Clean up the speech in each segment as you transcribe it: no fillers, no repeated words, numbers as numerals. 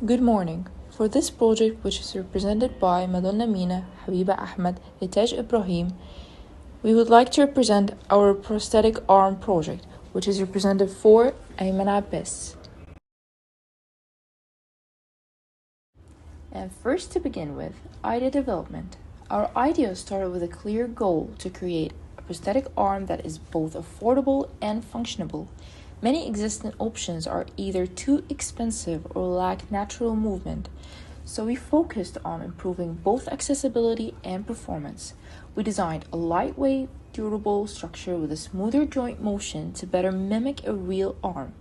Good morning. For this project, which is represented by Madonna Mina, Habiba Ahmed, Hitej Ibrahim, we would like to represent our prosthetic arm project, which is represented for Ayman Abbas. And first, to begin with, idea development. Our idea started with a clear goal to create a prosthetic arm that is both affordable and functionable. Many existing options are either too expensive or lack natural movement, so we focused on improving both accessibility and performance. We designed a lightweight, durable structure with a smoother joint motion to better mimic a real arm.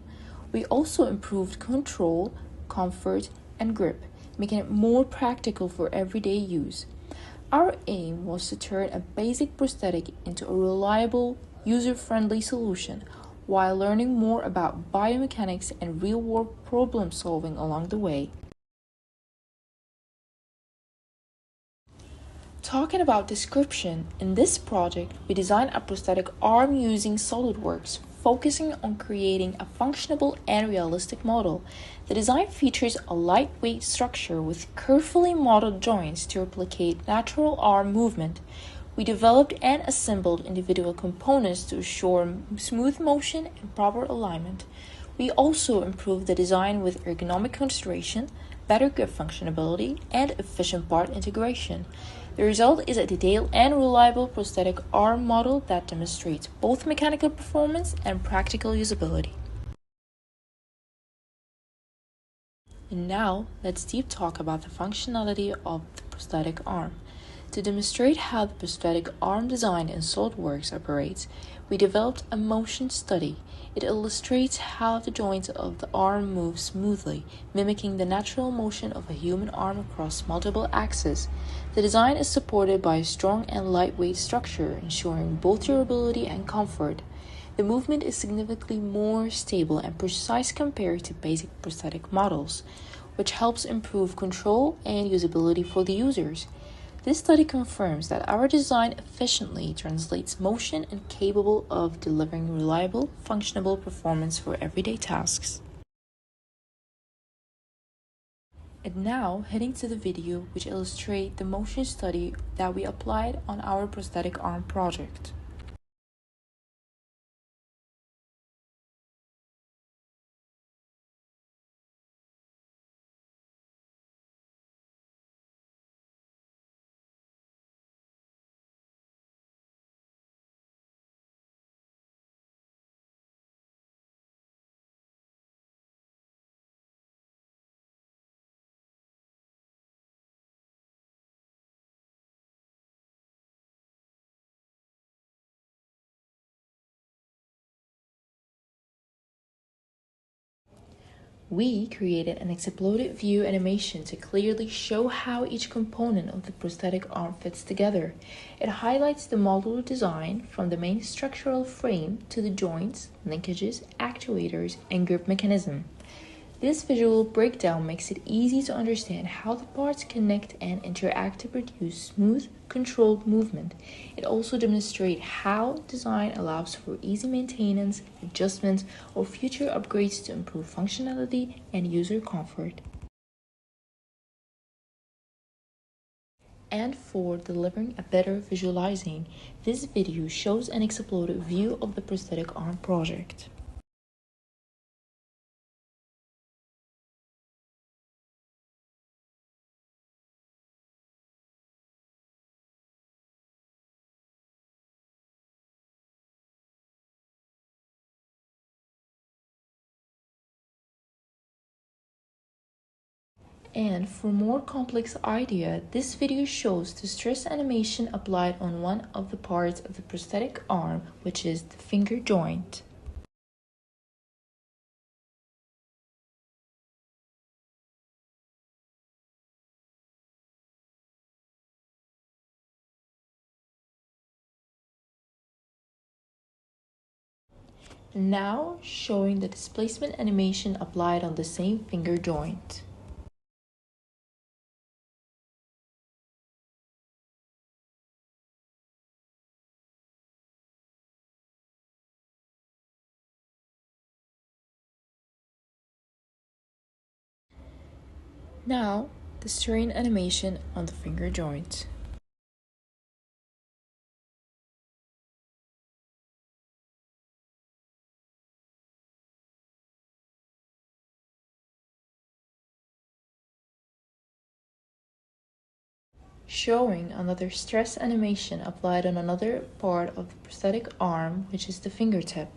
We also improved control, comfort, and grip, making it more practical for everyday use. Our aim was to turn a basic prosthetic into a reliable, user-friendly solution while learning more about biomechanics and real-world problem solving along the way. Talking about description, in this project, we designed a prosthetic arm using SolidWorks, focusing on creating a functional and realistic model. The design features a lightweight structure with carefully modeled joints to replicate natural arm movement. We developed and assembled individual components to assure smooth motion and proper alignment. We also improved the design with ergonomic consideration, better grip functionality, and efficient part integration. The result is a detailed and reliable prosthetic arm model that demonstrates both mechanical performance and practical usability. And now, let's deep talk about the functionality of the prosthetic arm. To demonstrate how the prosthetic arm design in SolidWorks operates, we developed a motion study. It illustrates how the joints of the arm move smoothly, mimicking the natural motion of a human arm across multiple axes. The design is supported by a strong and lightweight structure, ensuring both durability and comfort. The movement is significantly more stable and precise compared to basic prosthetic models, which helps improve control and usability for the users. This study confirms that our design efficiently translates motion and capable of delivering reliable, functional performance for everyday tasks. And now, heading to the video which illustrates the motion study that we applied on our prosthetic arm project. We created an exploded view animation to clearly show how each component of the prosthetic arm fits together. It highlights the modular design from the main structural frame to the joints, linkages, actuators, and grip mechanism. This visual breakdown makes it easy to understand how the parts connect and interact to produce smooth, controlled movement. It also demonstrates how design allows for easy maintenance, adjustments, or future upgrades to improve functionality and user comfort. And for delivering a better visualizing, this video shows an exploded view of the prosthetic arm project. And for more complex idea, this video shows the stress animation applied on one of the parts of the prosthetic arm, which is the finger joint. Now showing the displacement animation applied on the same finger joint. Now, the strain animation on the finger joint. Showing another stress animation applied on another part of the prosthetic arm, which is the fingertip.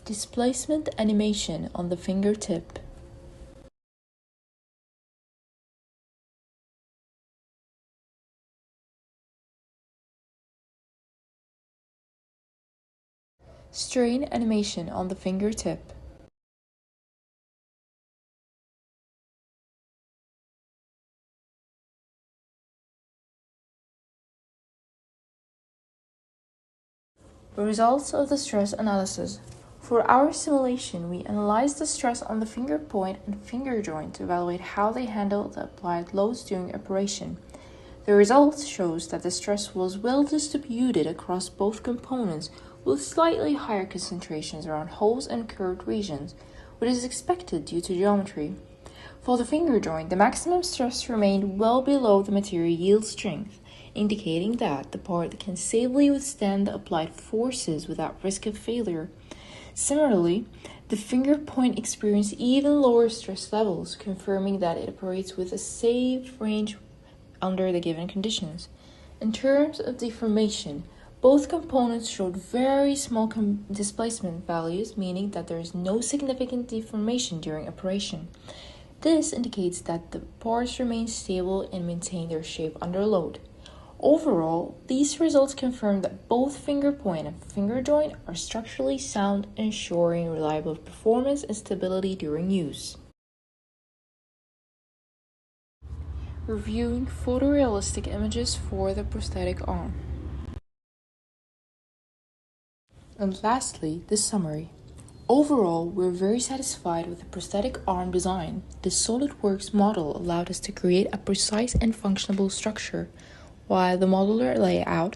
Displacement animation on the fingertip. Strain animation on the fingertip. Results of the stress analysis. For our simulation, we analyzed the stress on the finger point and finger joint to evaluate how they handle the applied loads during operation. The results shows that the stress was well distributed across both components with slightly higher concentrations around holes and curved regions, which is expected due to geometry. For the finger joint, the maximum stress remained well below the material yield strength, indicating that the part can safely withstand the applied forces without risk of failure. Similarly, the finger point experienced even lower stress levels, confirming that it operates with a safe range under the given conditions. In terms of deformation, both components showed very small displacement values, meaning that there is no significant deformation during operation. This indicates that the parts remain stable and maintain their shape under load. Overall, these results confirm that both finger point and finger joint are structurally sound, ensuring reliable performance and stability during use. Reviewing photorealistic images for the prosthetic arm. And lastly, the summary. Overall, we're very satisfied with the prosthetic arm design. The SolidWorks model allowed us to create a precise and functional structure, while the modular layout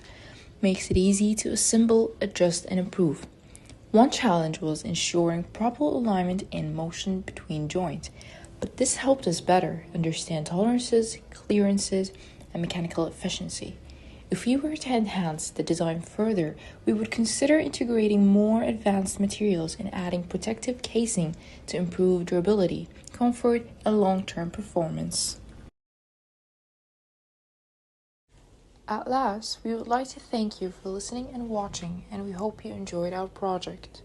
makes it easy to assemble, adjust, and improve. One challenge was ensuring proper alignment and motion between joints, but this helped us better understand tolerances, clearances, and mechanical efficiency. If we were to enhance the design further, we would consider integrating more advanced materials and adding protective casing to improve durability, comfort, and long-term performance. At last, we would like to thank you for listening and watching, and we hope you enjoyed our project.